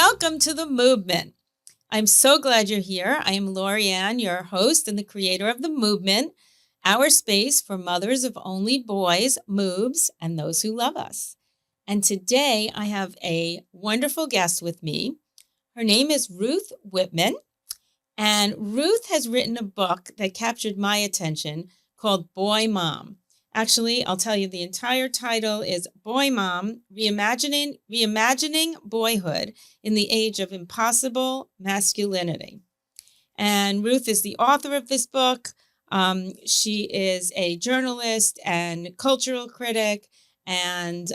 welcome to the Movement. I'm so glad you're here. I am Lorianne, your host and the creator of the Movement, our space for mothers of only boys, moobs, and those who love us. And today I have a wonderful guest with me. Her name is Ruth Whippman, and Ruth has written a book that captured my attention called Boy Mom. Actually, I'll tell you, the entire title is Boy Mom, Reimagining Boyhood in the Age of Impossible Masculinity. And Ruth is the author of this book. She is a journalist and cultural critic. And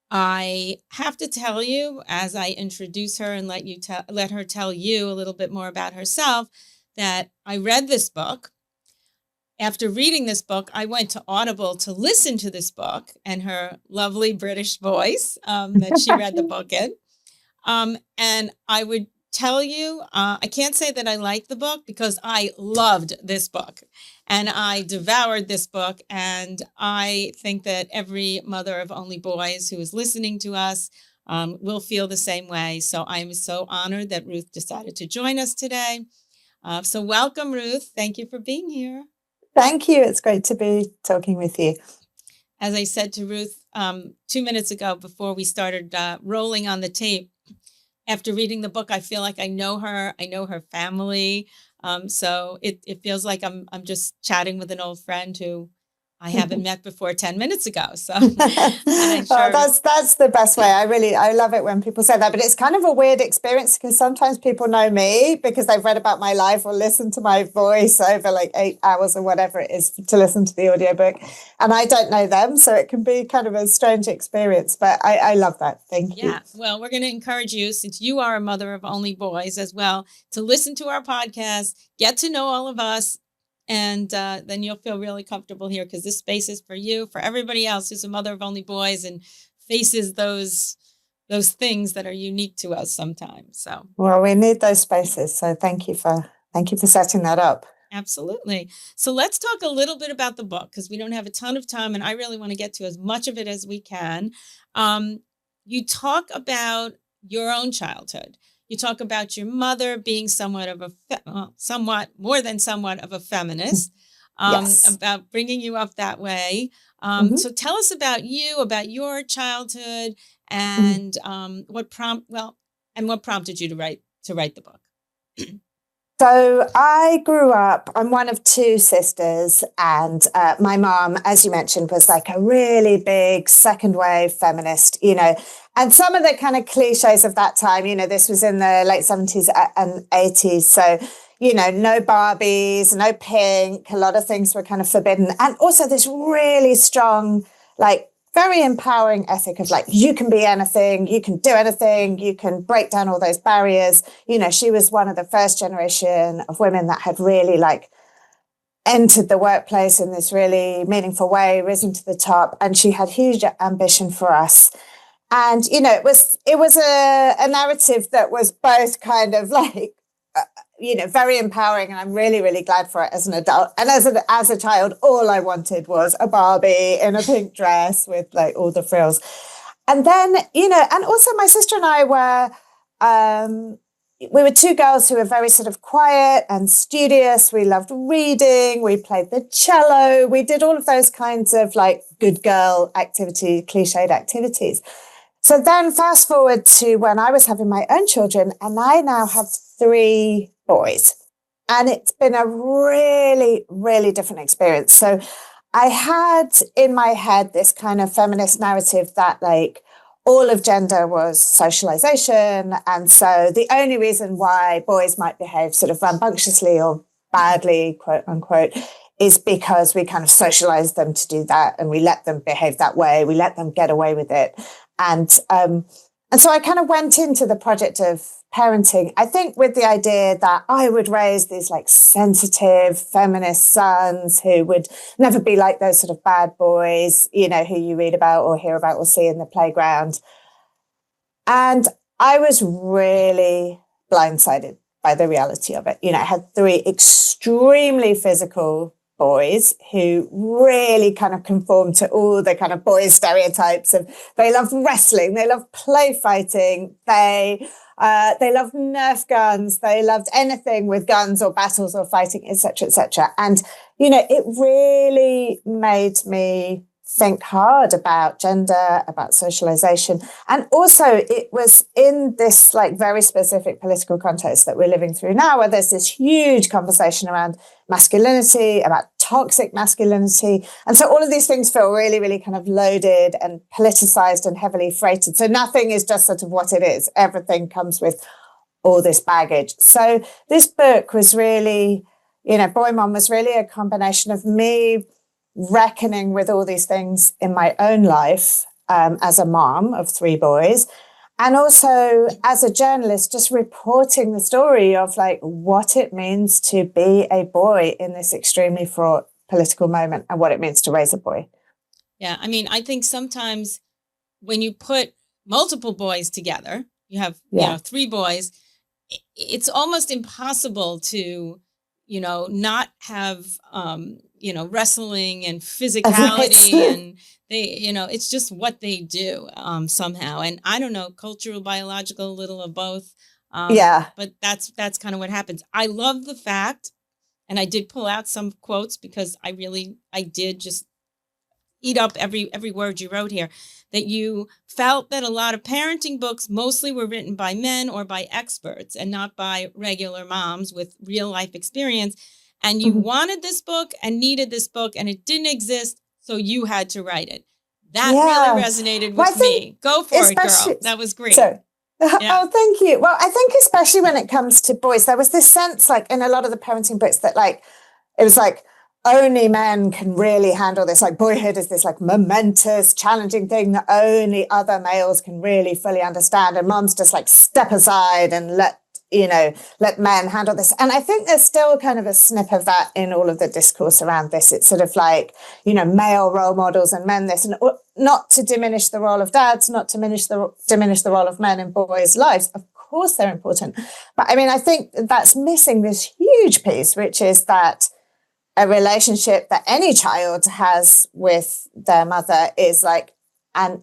I have to tell you, as I introduce her and let her tell you a little bit more about herself, that I read this book. After reading this book, I went to Audible to listen to this book and her lovely British voice that she read the book in. And I would tell you, I can't say that I liked the book because I loved this book and I devoured this book. And I think that every mother of only boys who is listening to us will feel the same way. So I'm so honored that Ruth decided to join us today. So welcome, Ruth. Thank you for being here. Thank you. It's great to be talking with you. As I said to Ruth 2 minutes ago before we started rolling on the tape, after reading the book, I feel like I know her family. So it feels like I'm just chatting with an old friend who I haven't met before 10 minutes ago. So that's the best way. I love it when people say that, but it's kind of a weird experience because sometimes people know me because they've read about my life or listened to my voice over like 8 hours or whatever it is to listen to the audiobook. And I don't know them. So it can be kind of a strange experience, but I love that. Thank you. Yeah. Well, we're going to encourage you, since you are a mother of only boys as well, to listen to our podcast, get to know all of us. And then you'll feel really comfortable here because this space is for you, for everybody else who's a mother of only boys and faces those things that are unique to us sometimes. So, well, we need those spaces. So thank you for setting that up. Absolutely. So let's talk a little bit about the book because we don't have a ton of time and I really want to get to as much of it as we can. You talk about your own childhood. You talk about your mother being somewhat more than somewhat of a feminist, yes. About bringing you up that way. So tell us about you, about your childhood, and what prompted you to write the book. So I grew up, I'm one of two sisters, and my mom, as you mentioned, was like a really big second wave feminist, and some of the kind of cliches of that time, this was in the late 70s and 80s. So, no Barbies, no pink, a lot of things were kind of forbidden. And also this really strong, like, very empowering ethic of like, you can be anything, you can do anything, you can break down all those barriers. She was one of the first generation of women that had really like entered the workplace in this really meaningful way, risen to the top, and she had huge ambition for us. And, it was a narrative that was both kind of like, very empowering. And I'm really, really glad for it as an adult. And as a child, all I wanted was a Barbie in a pink dress with like all the frills. And then, and also my sister and I we were two girls who were very sort of quiet and studious. We loved reading. We played the cello. We did all of those kinds of like good girl cliched activities. So then fast forward to when I was having my own children, and I now have 3 boys. And it's been a really, really different experience. So I had in my head this kind of feminist narrative that like all of gender was socialization. And so the only reason why boys might behave sort of rambunctiously or badly, quote unquote, is because we kind of socialize them to do that. And we let them behave that way. We let them get away with it. And so I kind of went into the project of parenting, I think with the idea that I would raise these like sensitive feminist sons who would never be like those sort of bad boys, who you read about or hear about or see in the playground. And I was really blindsided by the reality of it. I had 3 extremely physical boys who really kind of conform to all the kind of boys stereotypes of they love wrestling, they love play fighting, they love Nerf guns, they loved anything with guns or battles or fighting, etc., etc. And it really made me think hard about gender, about socialization. And also it was in this like very specific political context that we're living through now, where there's this huge conversation around masculinity, about toxic masculinity. And so all of these things feel really, really kind of loaded and politicized and heavily freighted. So nothing is just sort of what it is. Everything comes with all this baggage. So this book was really, Boy Mom was really a combination of me reckoning with all these things in my own life as a mom of 3 boys, and also as a journalist, just reporting the story of like what it means to be a boy in this extremely fraught political moment and what it means to raise a boy. Yeah, I mean, I think sometimes when you put multiple boys together, you have 3 boys, it's almost impossible to not have wrestling and physicality and they it's just what they do somehow. And I don't know, cultural, biological, a little of both. But that's kind of what happens. I love the fact, and I did pull out some quotes because I did just eat up every word you wrote here, that you felt that a lot of parenting books mostly were written by men or by experts and not by regular moms with real life experience. And you wanted this book and needed this book and it didn't exist, so you had to write it. That really resonated with me. Go for it, girl. That was great. Oh, thank you. Well, I think especially when it comes to boys, there was this sense like in a lot of the parenting books that like, it was like, only men can really handle this. Like boyhood is this like momentous, challenging thing that only other males can really fully understand. And moms just like step aside and let men handle this. And I think there's still kind of a snip of that in all of the discourse around this. It's sort of like, male role models and men this, and not to diminish the role of dads, not to diminish the role of men in boys' lives. Of course they're important. But I mean, I think that's missing this huge piece, which is that a relationship that any child has with their mother is like an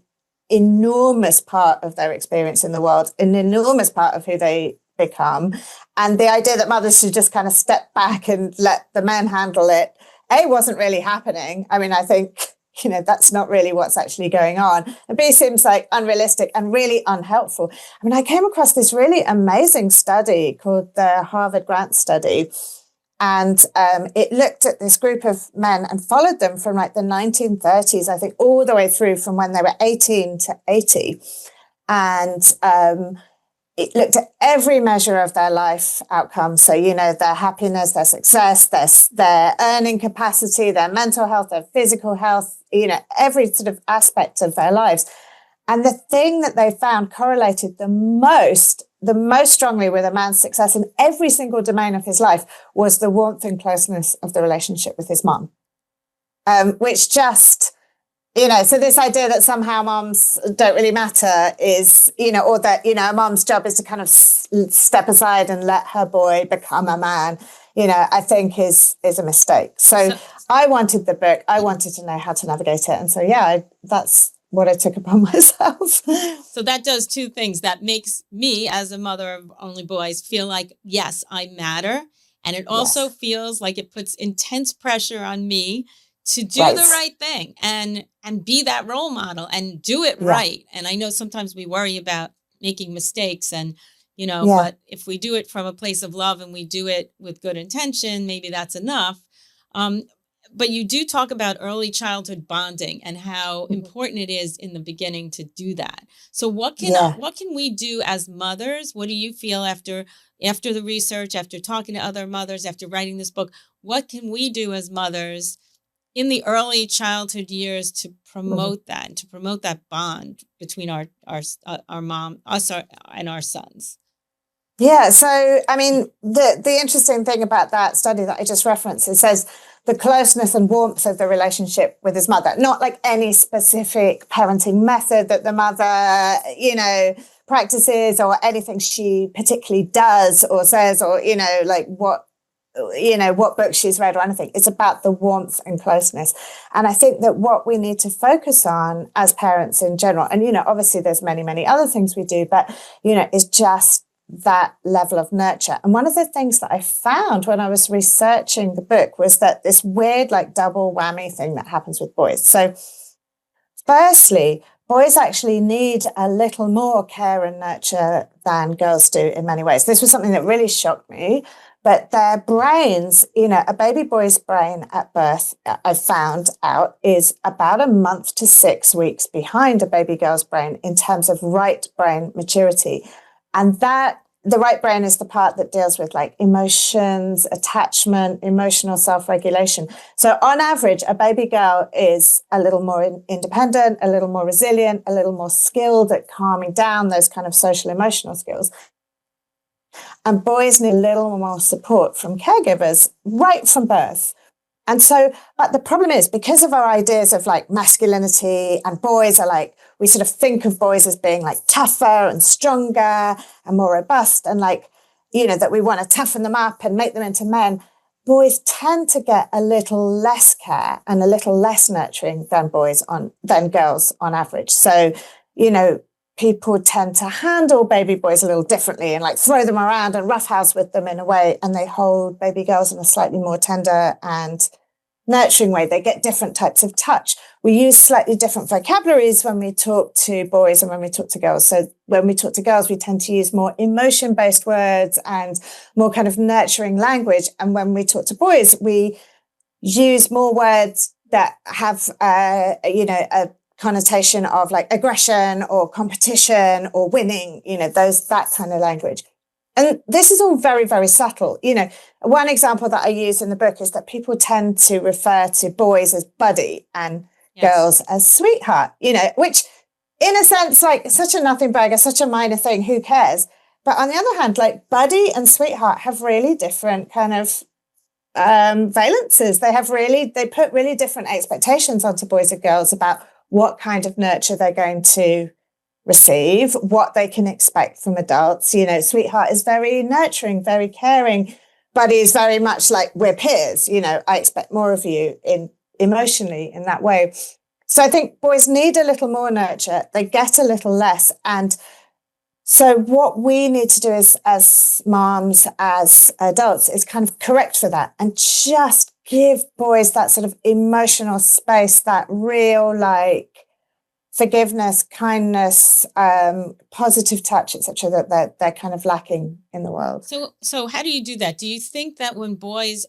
enormous part of their experience in the world, an enormous part of who they become. And the idea that mothers should just kind of step back and let the men handle it, wasn't really happening. I mean, I think, that's not really what's actually going on. And B, seems like unrealistic and really unhelpful. I mean, I came across this really amazing study called the Harvard Grant Study. And it looked at this group of men and followed them from like the 1930s, I think, all the way through from when they were 18 to 80. And it looked at every measure of their life outcomes. So, their happiness, their success, their earning capacity, their mental health, their physical health, every sort of aspect of their lives. And the thing that they found correlated the most strongly with a man's success in every single domain of his life was the warmth and closeness of the relationship with his mom. Which just, so this idea that somehow moms don't really matter is, or that, a mom's job is to kind of step aside and let her boy become a man, I think is a mistake. So I wanted the book. I wanted to know how to navigate it. And so, that's what I took upon myself. So that does 2 things. That makes me, as a mother of only boys, feel like, yes, I matter. And it also feels like it puts intense pressure on me to do the right thing and be that role model and do it right. And I know sometimes we worry about making mistakes and, but if we do it from a place of love and we do it with good intention, maybe that's enough. But you do talk about early childhood bonding and how important it is in the beginning to do that. So what can we do as mothers? What do you feel after the research, after talking to other mothers, after writing this book? What can we do as mothers in the early childhood years to promote that and to promote that bond between our mom, us, and our sons? Yeah. So, I mean, the interesting thing about that study that I just referenced, it says the closeness and warmth of the relationship with his mother, not like any specific parenting method that the mother, practices or anything she particularly does or says or, like what what books she's read or anything. It's about the warmth and closeness. And I think that what we need to focus on as parents in general, and, obviously there's many, many other things we do, but, is just that level of nurture. And one of the things that I found when I was researching the book was that this weird, like, double whammy thing that happens with boys. So firstly, boys actually need a little more care and nurture than girls do in many ways. This was something that really shocked me. But their brains, a baby boy's brain at birth, I found out, is about a month to 6 weeks behind a baby girl's brain in terms of right brain maturity. And that the right brain is the part that deals with like emotions, attachment, emotional self-regulation. So on average, a baby girl is a little more independent, a little more resilient, a little more skilled at calming down those kind of social emotional skills. And boys need a little more support from caregivers right from birth. And so, but the problem is, because of our ideas of like masculinity, and boys are like, we sort of think of boys as being like tougher and stronger and more robust, and like, that we want to toughen them up and make them into men. Boys tend to get a little less care and a little less nurturing than girls on average. So, people tend to handle baby boys a little differently and like throw them around and roughhouse with them in a way. And they hold baby girls in a slightly more tender and nurturing way. They get different types of touch. We use slightly different vocabularies when we talk to boys and when we talk to girls. So when we talk to girls, we tend to use more emotion-based words and more kind of nurturing language. And when we talk to boys, we use more words that have, a connotation of like aggression or competition or winning, that kind of language. And this is all very, very subtle. One example that I use in the book is that people tend to refer to boys as buddy and girls as sweetheart, which in a sense, like such a nothing burger, such a minor thing, who cares? But on the other hand, like buddy and sweetheart have really different kind of valences. They put really different expectations onto boys and girls about what kind of nurture they're going to receive, what they can expect from adults. Sweetheart is very nurturing, very caring, but is very much like we're peers. I expect more of you emotionally in that way. So I think boys need a little more nurture. They get a little less. And so what we need to do as moms, as adults, is kind of correct for that and just give boys that sort of emotional space, that real like forgiveness, kindness, positive touch, etc., that they're kind of lacking in the world. So how do you do that? Do you think that when boys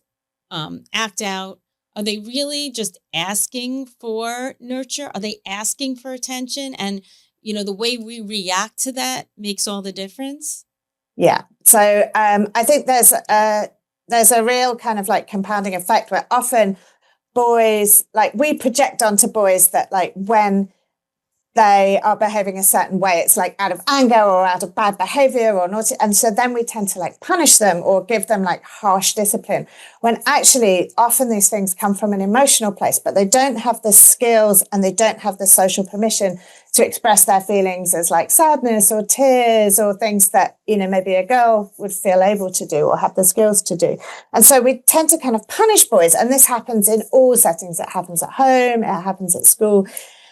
act out, are they really just asking for nurture? Are they asking for attention? And the way we react to that makes all the difference. Yeah. So I think there's a real kind of like compounding effect where often boys, like we project onto boys that like when they are behaving a certain way, it's like out of anger or out of bad behavior or naughty. And so then we tend to like punish them or give them like harsh discipline, when actually often these things come from an emotional place, but they don't have the skills and they don't have the social permission to express their feelings as like sadness or tears or things that, maybe a girl would feel able to do or have the skills to do. And so we tend to kind of punish boys. And this happens in all settings. It happens at home, it happens at school.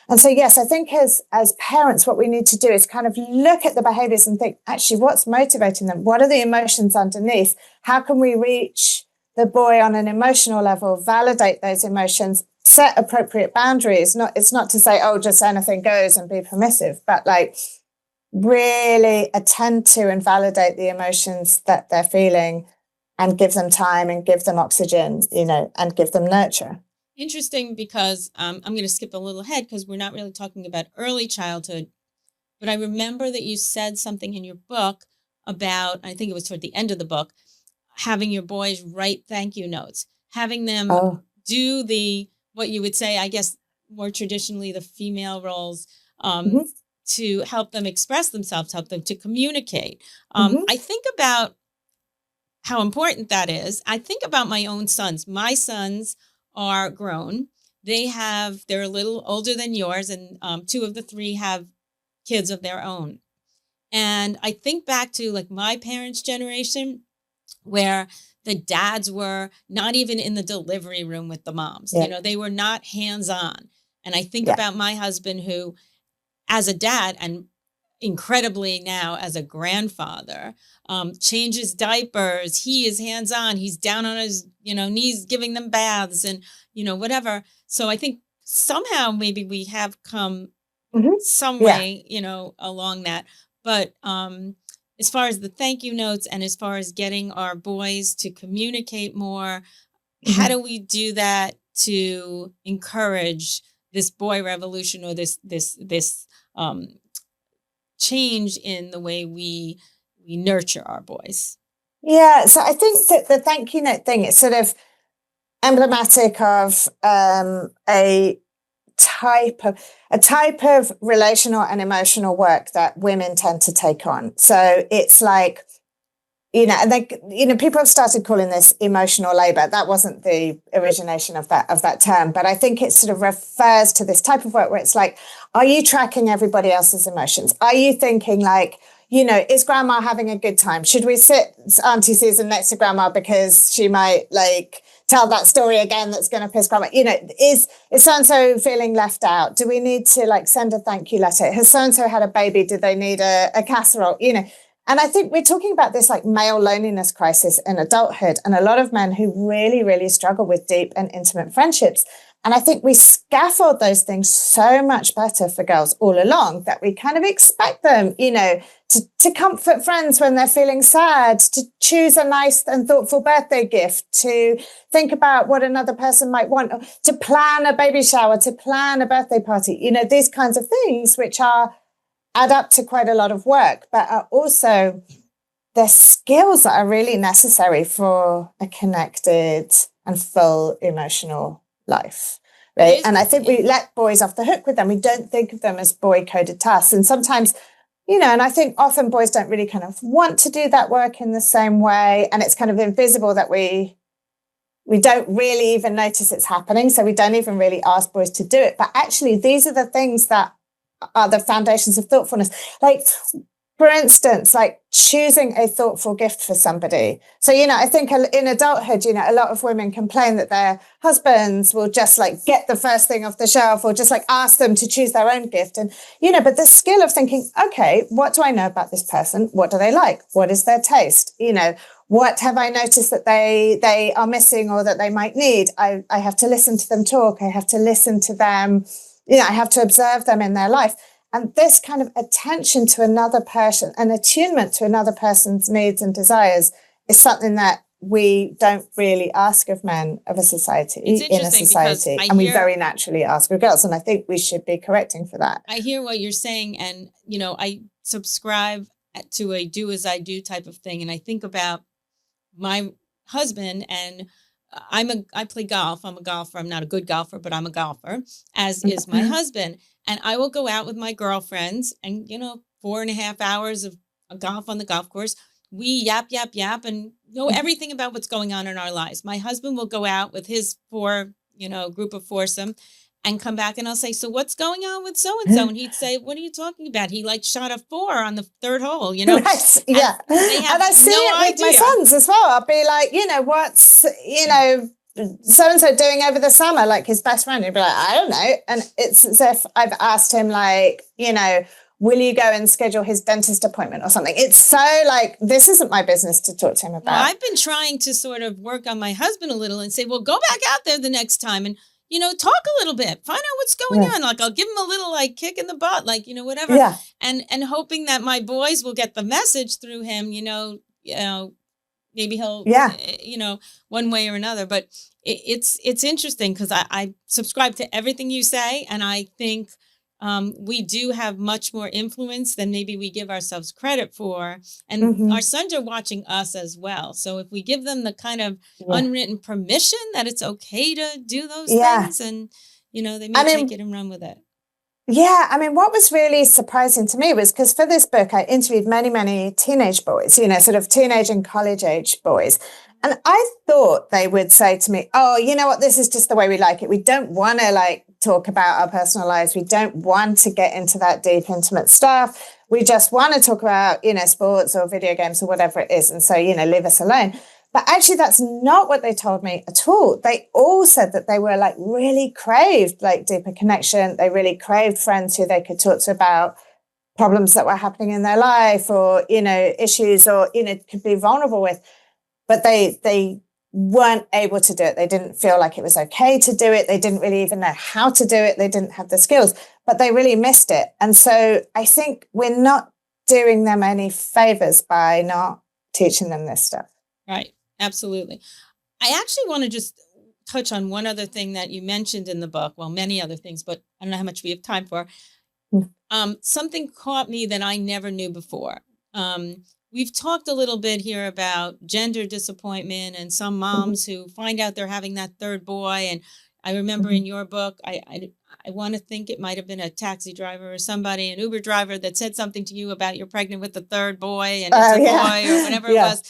And so, yes, I think as parents, what we need to do is kind of look at the behaviors and think, actually, what's motivating them? What are the emotions underneath? How can we reach the boy on an emotional level, validate those emotions, set appropriate boundaries? It's not to say, oh, just anything goes and be permissive, but like really attend to and validate the emotions that they're feeling and give them time and give them oxygen, and give them nurture. Interesting, because I'm going to skip a little ahead because we're not really talking about early childhood. But I remember that you said something in your book about, I think it was toward the end of the book, having your boys write thank you notes, having them do what you would say, I guess, more traditionally, the female roles to help them express themselves, help them to communicate. I think about how important that is. I think about my own sons. My sons are grown. They're a little older than yours, and 2 of the 3 have kids of their own. And I think back to like my parents' generation, where the dads were not even in the delivery room with the moms. Yeah. You know, they were not hands-on. And I think Yeah. about my husband, who, as a dad and incredibly now as a grandfather, changes diapers. He is hands-on. He's down on his, knees, giving them baths and, whatever. So I think somehow maybe we have come some Yeah. way, along that. But as far as the thank you notes and as far as getting our boys to communicate more, how do we do that to encourage this boy revolution, or this change in the way we nurture our boys? Yeah, so I think that the thank you note thing is sort of emblematic of a type of relational and emotional work that women tend to take on. So it's like, and people have started calling this emotional labor. That wasn't the origination of that term, but I think it sort of refers to this type of work where it's like, are you tracking everybody else's emotions? Are you thinking like, is grandma having a good time? Should we sit Auntie Susan next to grandma because she might like tell that story again that's going to piss grandma? Is so-and-so feeling left out? Do we need to like send a thank you letter? Has so-and-so had a baby? Do they need a casserole? And I think we're talking about this like male loneliness crisis in adulthood, and a lot of men who really, really struggle with deep and intimate friendships. And I think we scaffold those things so much better for girls all along that we kind of expect them, to comfort friends when they're feeling sad, to choose a nice and thoughtful birthday gift, to think about what another person might want, to plan a baby shower, to plan a birthday party, these kinds of things, which add up to quite a lot of work, but are also they're skills that are really necessary for a connected and full emotional life, right? And I think we let boys off the hook with them. We don't think of them as boy-coded tasks. And sometimes, and I think often boys don't really kind of want to do that work in the same way. And it's kind of invisible that we don't really even notice it's happening. So we don't even really ask boys to do it. But actually, these are the things that are the foundations of thoughtfulness. Like, for instance, like choosing a thoughtful gift for somebody. So, I think in adulthood, a lot of women complain that their husbands will just like get the first thing off the shelf or just like ask them to choose their own gift. And, but the skill of thinking, okay, what do I know about this person? What do they like? What is their taste? What have I noticed that they are missing or that they might need? I have to listen to them talk. I have to listen to them. I have to observe them in their life. And this kind of attention to another person and attunement to another person's needs and desires is something that we don't really ask of men of a society, in a society. And we very naturally ask of girls. And I think we should be correcting for that. I hear what you're saying. And, I subscribe to a do as I do type of thing. And I think about my husband, and I play golf. I'm a golfer. I'm not a good golfer, but I'm a golfer, as is my husband. And I will go out with my girlfriends and, 4.5 hours of golf on the golf course. We yap, and know everything about what's going on in our lives. My husband will go out with his group of foursome and come back, and I'll say, so what's going on with so-and-so? And he'd say, what are you talking about? He like shot a 4 on the 3rd hole, Right, yeah. And I see it with my sons as well. I'll be like, what's, so-and-so doing over the summer, like his best friend. He'd be like, I don't know. And it's as if I've asked him like, will you go and schedule his dentist appointment or something? It's so like, this isn't my business to talk to him about. Well, I've been trying to sort of work on my husband a little and say, well, go back out there the next time and, talk a little bit, find out what's going on. Like, I'll give him a little like kick in the butt, like, whatever. Yeah. And hoping that my boys will get the message through him, maybe he'll, one way or another. But it's interesting because I subscribe to everything you say. And I think we do have much more influence than maybe we give ourselves credit for. And our sons are watching us as well. So if we give them the kind of unwritten permission that it's okay to do those things, and, they may take it and run with it. Yeah, I mean, what was really surprising to me was because for this book, I interviewed many, many teenage boys, sort of teenage and college age boys. And I thought they would say to me, oh, you know what, this is just the way we like it. We don't want to like talk about our personal lives. We don't want to get into that deep, intimate stuff. we just want to talk about, sports or video games or whatever it is. And so, leave us alone. But actually, that's not what they told me at all. They all said that they were like really craved like deeper connection. They really craved friends who they could talk to about problems that were happening in their life or, issues or, could be vulnerable with. But they weren't able to do it. They didn't feel like it was okay to do it. They didn't really even know how to do it. They didn't have the skills, but they really missed it. And so I think we're not doing them any favors by not teaching them this stuff. Right. Absolutely. I actually want to just touch on one other thing that you mentioned in the book. Well, many other things, but I don't know how much we have time for. Something caught me that I never knew before. We've talked a little bit here about gender disappointment and some moms who find out they're having that third boy. And I remember in your book, I want to think it might have been a taxi driver or somebody, an Uber driver, that said something to you about you're pregnant with the third boy and it's a boy or whatever it was.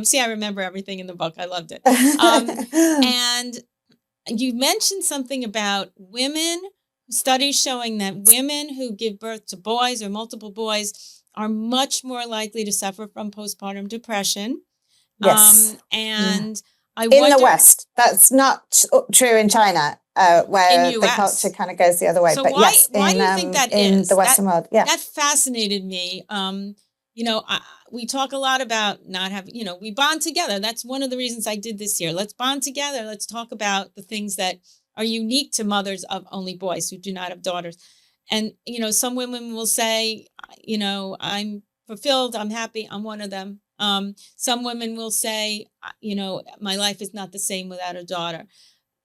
See, I remember everything in the book. I loved it. And you mentioned something about women, studies showing that women who give birth to boys or multiple boys are much more likely to suffer from postpartum depression. Yes. And I in wonder, the West, that's not true in China, where the culture kind of goes the other way. So but why do you think that in is? the Western world? Yeah, that fascinated me. We talk a lot about not having, we bond together. That's one of the reasons I did this here. Let's bond together. Let's talk about the things that are unique to mothers of only boys who do not have daughters. And, some women will say, I'm fulfilled. I'm happy. I'm one of them. Some women will say, my life is not the same without a daughter.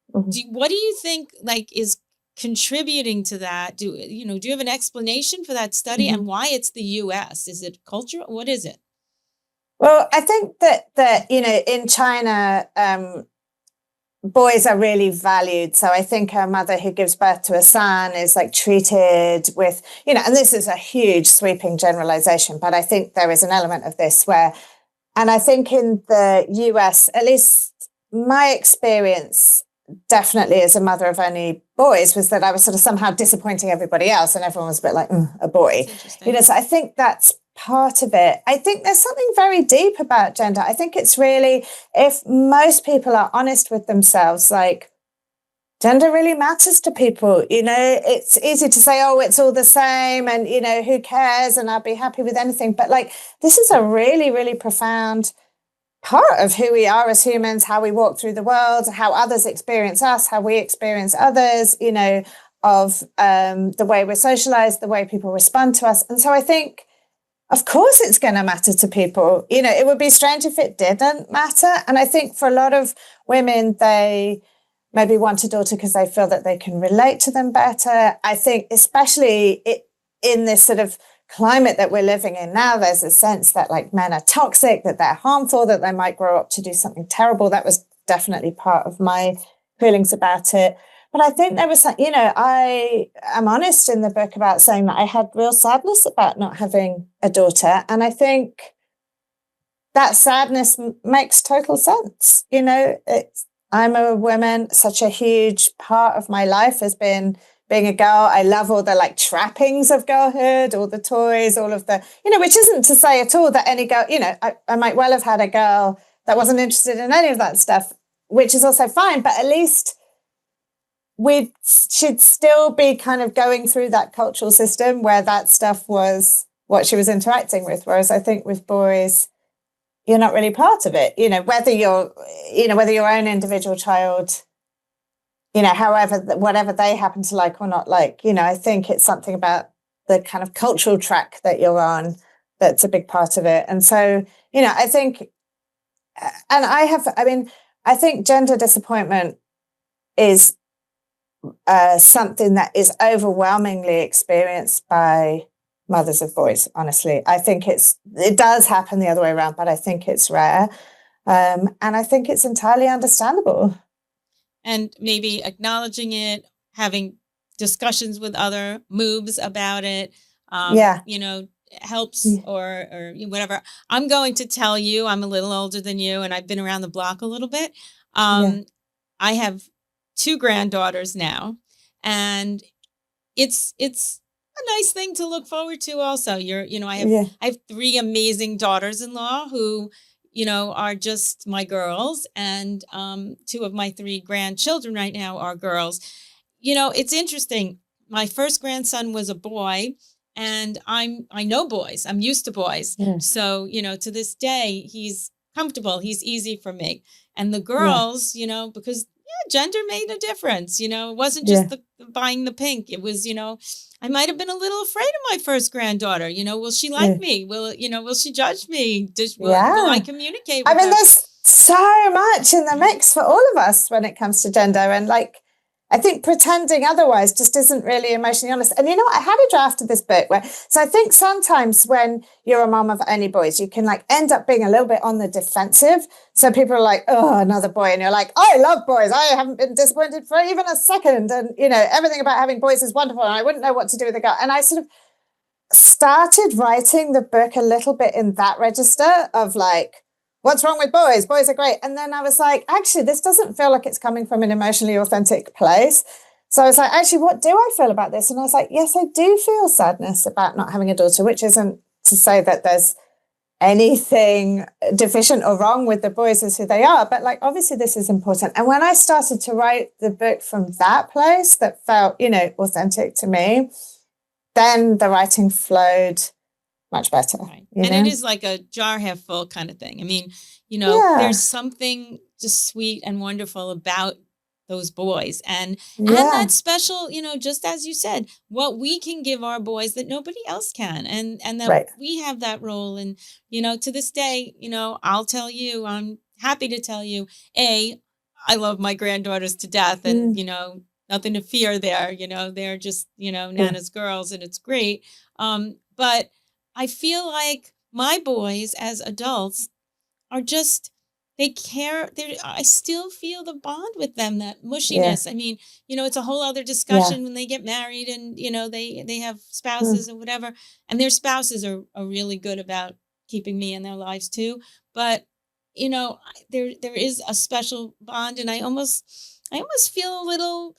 What do you think is contributing to that? Do you have an explanation for that study and why it's the US? Is it cultural? What is it? Well, I think that in China, boys are really valued. So I think a mother who gives birth to a son is like treated with, and this is a huge sweeping generalization, but I think there is an element of this where, and I think in the US, at least my experience, definitely as a mother of only boys, was that I was sort of somehow disappointing everybody else and everyone was a bit like, a boy. So I think that's part of it. I think there's something very deep about gender. I think it's really, if most people are honest with themselves, like, gender really matters to people. It's easy to say, oh, it's all the same and, who cares? And I'll be happy with anything. But this is a really, really profound part of who we are as humans, how we walk through the world, how others experience us, how we experience others, of the way we're socialized, the way people respond to us. And so I think, of course, it's going to matter to people. It would be strange if it didn't matter. And I think for a lot of women, they maybe want a daughter because they feel that they can relate to them better. I think especially in this sort of climate that we're living in now, there's a sense that men are toxic, that they're harmful, that they might grow up to do something terrible. That was definitely part of my feelings about it. But I think there was, I am honest in the book about saying that I had real sadness about not having a daughter. And I think that sadness makes total sense. I'm a woman. Such a huge part of my life has been being a girl. I love all the trappings of girlhood, all the toys, all of the, which isn't to say at all that any girl, I might well have had a girl that wasn't interested in any of that stuff, which is also fine. But at least we should still be kind of going through that cultural system where that stuff was what she was interacting with. Whereas I think with boys, you're not really part of it, whether whether your own individual child, however, whatever they happen to like or not like, I think it's something about the kind of cultural track that you're on that's a big part of it. And so, I think, and I think gender disappointment is something that is overwhelmingly experienced by mothers of boys. Honestly, I think it does happen the other way around, but I think it's rare, and I think it's entirely understandable. And maybe acknowledging it, having discussions with other MOOBs about it, helps or whatever. I'm going to tell you, I'm a little older than you, and I've been around the block a little bit. I have 2 granddaughters now, and it's a nice thing to look forward to also. Yeah. I have 3 amazing daughters-in-law who, are just my girls, and 2 of my 3 grandchildren right now are girls. It's interesting. My first grandson was a boy, and I know boys. I'm used to boys. Yeah. So, to this day, he's comfortable. He's easy for me. And the Yeah. girls, because gender made a difference. It wasn't Yeah. just the buying the pink. It was, I might have been a little afraid of my first granddaughter. Will she like Yeah. me? Will she judge me? Will I Yeah. communicate I with mean, her? there's so much in the mix for all of us when it comes to gender. And like, I think pretending otherwise just isn't really emotionally honest. And I had a draft of this book so I think sometimes when you're a mom of only boys, you can like end up being a little bit on the defensive. So people are like, oh, another boy. And you're like, I love boys. I haven't been disappointed for even a second. And, everything about having boys is wonderful. And I wouldn't know what to do with a girl. And I sort of started writing the book a little bit in that register of like, what's wrong with boys? Boys are great. And then I was like, actually, this doesn't feel like it's coming from an emotionally authentic place. So I was like, actually, what do I feel about this? And I was like, yes, I do feel sadness about not having a daughter, which isn't to say that there's anything deficient or wrong with the boys as who they are. But like, obviously, this is important. And when I started to write the book from that place that felt, authentic to me, then the writing flowed much better. Right. And it is like a jar half full kind of thing. I mean, there's something just sweet and wonderful about those boys and that special, just as you said, what we can give our boys that nobody else can. And that we have that role. And, to this day, I'll tell you, I'm happy to tell you, I love my granddaughters to death and, nothing to fear there. They're just, Nana's girls and it's great. But I feel like my boys as adults are just, they care. I still feel the bond with them, that mushiness. I mean, it's a whole other discussion when they get married and, they have spouses or whatever. And their spouses are really good about keeping me in their lives too. But, there is a special bond. And I almost feel a little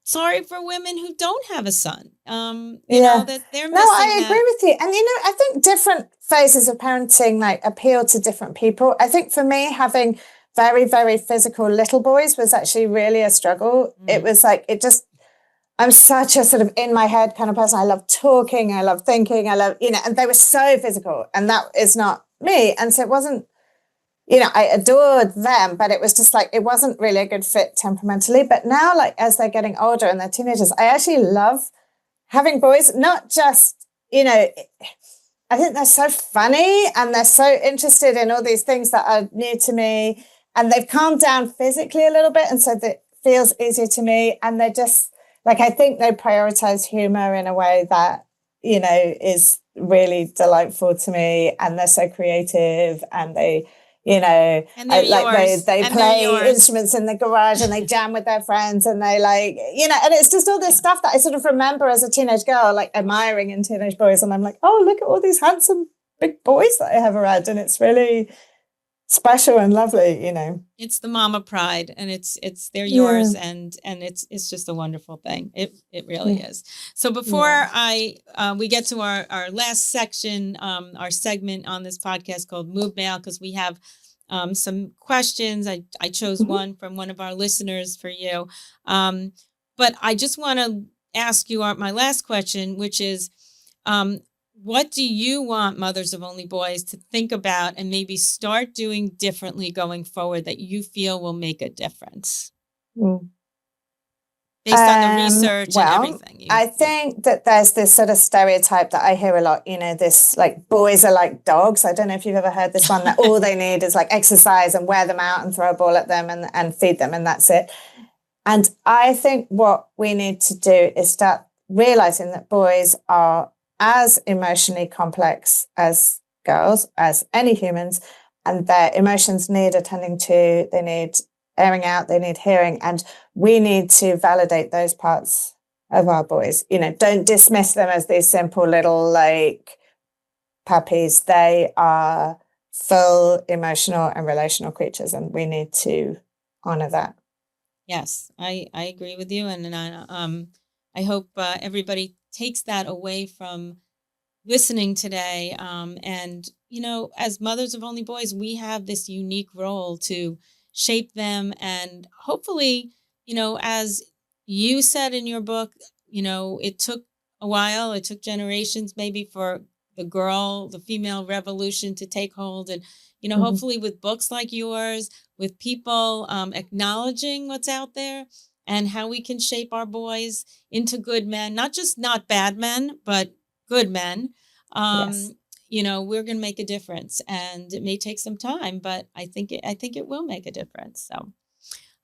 sorry for women who don't have a son. That they're missing. No, I agree with you. And I think different phases of parenting like appeal to different people. I think for me, having very, very physical little boys was actually really a struggle. It was like I'm such a sort of in my head kind of person. I love talking, I love thinking, I love, and they were so physical, and that is not me. And so it wasn't, I adored them, but it was just like, it wasn't really a good fit temperamentally. But now, like, as they're getting older and they're teenagers, I actually love having boys, not just, I think they're so funny and they're so interested in all these things that are new to me, and they've calmed down physically a little bit. And so that feels easier to me. And they're just like, I think they prioritize humor in a way that, is really delightful to me. And they're so creative, and they, and they play instruments in the garage and they jam with their friends, and they like, and it's just all this stuff that I sort of remember as a teenage girl, like admiring in teenage boys. And I'm like, oh, look at all these handsome big boys that I have around. And it's really special and lovely, It's the mama pride, and they're yours, and it's just a wonderful thing. It really is. So before we get to our last section, our segment on this podcast called Move Mail, because we have some questions. I chose one from one of our listeners for you. But I just want to ask you my last question, which is, what do you want mothers of only boys to think about and maybe start doing differently going forward that you feel will make a difference? Based on the research and everything. I think that there's this sort of stereotype that I hear a lot, this like boys are like dogs. I don't know if you've ever heard this one, that all they need is like exercise and wear them out and throw a ball at them and feed them, and that's it. And I think what we need to do is start realizing that boys are as emotionally complex as girls, as any humans, and their emotions need attending to, they need airing out, they need hearing, and we need to validate those parts of our boys. Don't dismiss them as these simple little like puppies. They are full emotional and relational creatures, and we need to honor that. Yes, I agree with you, and I hope everybody takes that away from listening today. And, as mothers of only boys, we have this unique role to shape them. And hopefully, as you said in your book, it took a while, it took generations maybe for the female revolution to take hold. And, hopefully with books like yours, with people acknowledging what's out there and how we can shape our boys into good men, not bad men, but good men. Yes. We're going to make a difference, and it may take some time, but I think it will make a difference. So,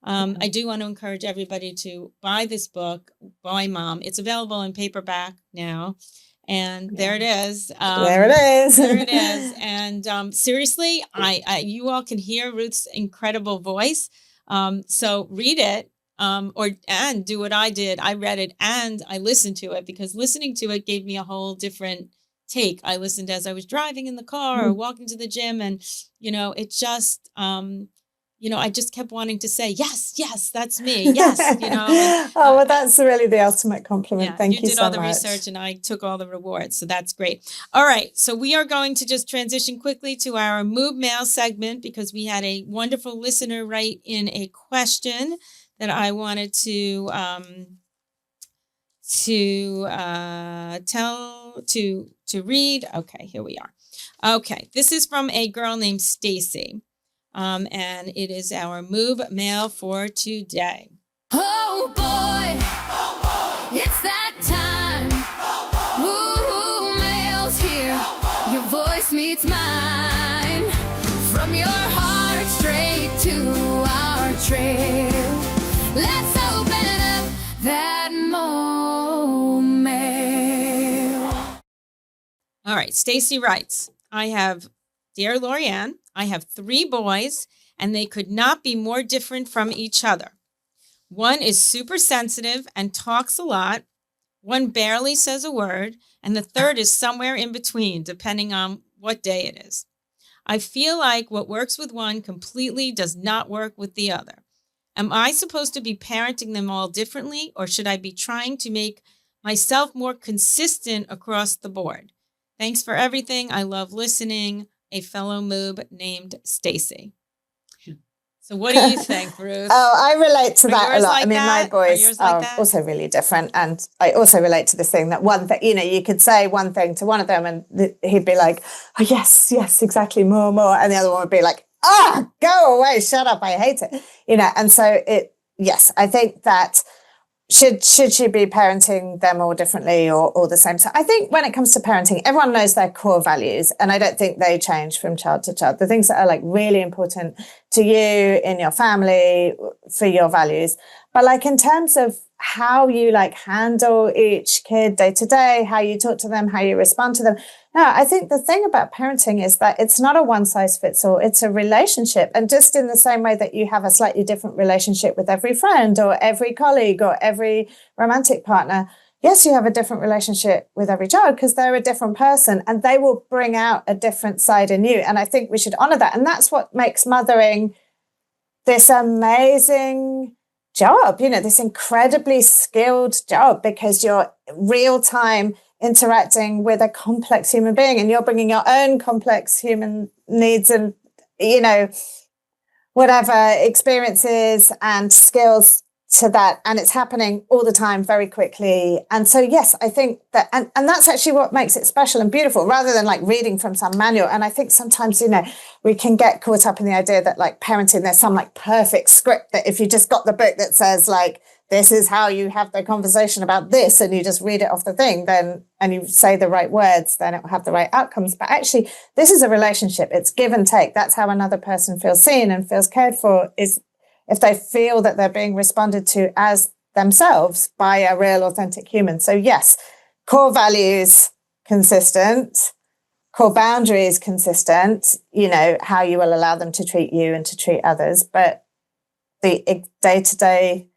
I do want to encourage everybody to buy this book, Boy Mom. It's available in paperback now. And there it is. There it is. There it is. And seriously, you all can hear Ruth's incredible voice. So read it, and do what I did. I read it and I listened to it, because listening to it gave me a whole different take. I listened as I was driving in the car or walking to the gym, and it just I just kept wanting to say, yes, that's me. Yes, well, that's really the ultimate compliment. Thank you so much. You did all the research and I took all the rewards. So that's great. All right. So we are going to just transition quickly to our Move Mail segment, because we had a wonderful listener write in a question that I wanted to read. Okay, here we are. Okay, this is from a girl named Stacy. And it is our Move Mail for today. Oh boy, it's that time. Ooh, mail's here. Your voice meets mine. From your heart straight to our trail. Let's open up that mail. All right, Stacy writes, Dear Lorianne, I have 3 boys, and they could not be more different from each other. One is super sensitive and talks a lot. One barely says a word, and the third is somewhere in between, depending on what day it is. I feel like what works with one completely does not work with the other. Am I supposed to be parenting them all differently, or should I be trying to make myself more consistent across the board? Thanks for everything. I love listening. A fellow moob named Stacy. So what do you think, Ruth? I relate to that a lot. Like my boys are also really different. And I also relate to this thing that one thing, you could say one thing to one of them and he'd be like, oh, yes, exactly, more. And the other one would be like, go away, shut up, I hate it. And so yes, I think that should she be parenting them all differently or the same? So I think when it comes to parenting, everyone knows their core values, and I don't think they change from child to child. The things that are like really important to you in your family for your values, but like in terms of how you like handle each kid day to day, how you talk to them, how you respond to them. No, I think the thing about parenting is that it's not a one size fits all. It's a relationship. And just in the same way that you have a slightly different relationship with every friend or every colleague or every romantic partner, yes, you have a different relationship with every child because they're a different person and they will bring out a different side in you. And I think we should honor that. And that's what makes mothering this amazing job, this incredibly skilled job, because you're real time interacting with a complex human being and you're bringing your own complex human needs and, whatever experiences and skills to that. And it's happening all the time very quickly. And so, yes, I think that, and that's actually what makes it special and beautiful rather than like reading from some manual. And I think sometimes, we can get caught up in the idea that like parenting, there's some like perfect script that if you just got the book that says like, this is how you have the conversation about this, and you just read it off the thing, then, and you say the right words, then it will have the right outcomes. But actually, this is a relationship. It's give and take. That's how another person feels seen and feels cared for, is if they feel that they're being responded to as themselves by a real, authentic human. So yes, core values consistent, core boundaries consistent, how you will allow them to treat you and to treat others. But the day-to-day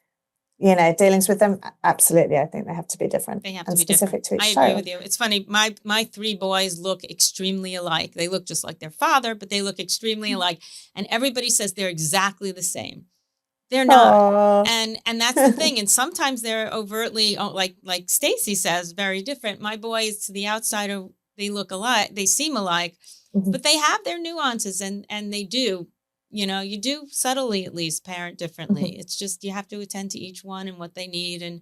dealings with them, absolutely, I think they have to be different. They have and to be specific different. to each I agree child. with you. It's funny. My 3 boys look extremely alike. They look just like their father, but they look extremely alike. And everybody says they're exactly the same. They're not. Aw. And that's the thing. And sometimes they're overtly, like Stacy says, very different. My boys to the outsider, they look alike, they seem alike, Mhm. but they have their nuances and they do, you do subtly at least parent differently. Mhm. It's just you have to attend to each one and what they need. And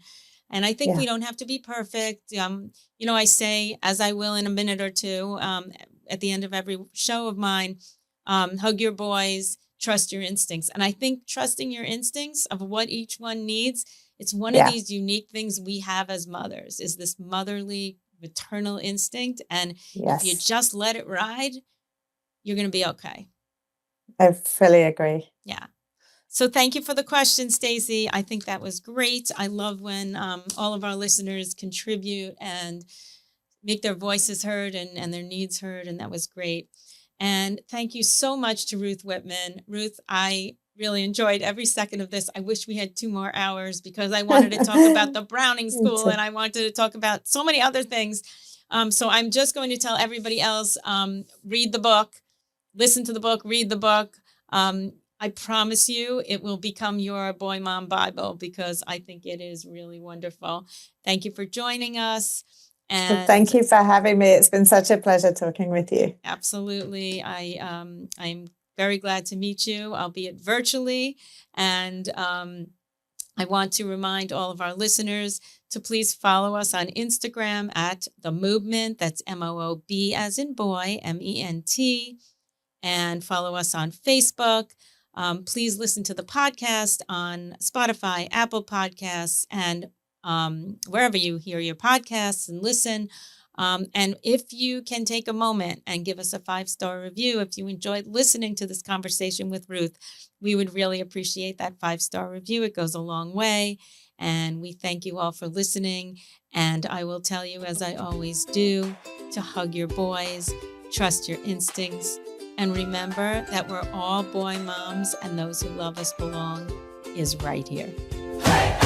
I think Yeah. we don't have to be perfect. I say, as I will in a minute or two, at the end of every show of mine, hug your boys, trust your instincts. And I think trusting your instincts of what each one needs, it's one of Yeah. these unique things we have as mothers, is this motherly maternal instinct. And if you Yes. just let it ride, you're going to be okay. I fully agree. Yeah. So thank you for the question, Stacy. I think that was great. I love when all of our listeners contribute and make their voices heard and their needs heard. And that was great. And thank you so much to Ruth Whippman. Ruth, I really enjoyed every second of this. I wish we had 2 more hours because I wanted to talk about the Browning Me School too. and I wanted to talk about so many other things. So I'm just going to tell everybody else, read the book, listen to the book, read the book. I promise you it will become your Boy Mom Bible because I think it is really wonderful. Thank you for joining us. Well, And thank you for having me. It's been such a pleasure talking with you. absolutely. I'm very glad to meet you, albeit virtually. And I want to remind all of our listeners to please follow us on Instagram at The Moobment. That's MOOB as in boy, MENT. And follow us on Facebook. Please listen to the podcast on Spotify, Apple Podcasts, and wherever you hear your podcasts and listen. And if you can take a moment and give us a 5-star review, if you enjoyed listening to this conversation with Ruth, we would really appreciate that 5-star review. It goes a long way. And we thank you all for listening. And I will tell you, as I always do, to hug your boys, trust your instincts, and remember that we're all boy moms and those who love us belong is right here. Hey!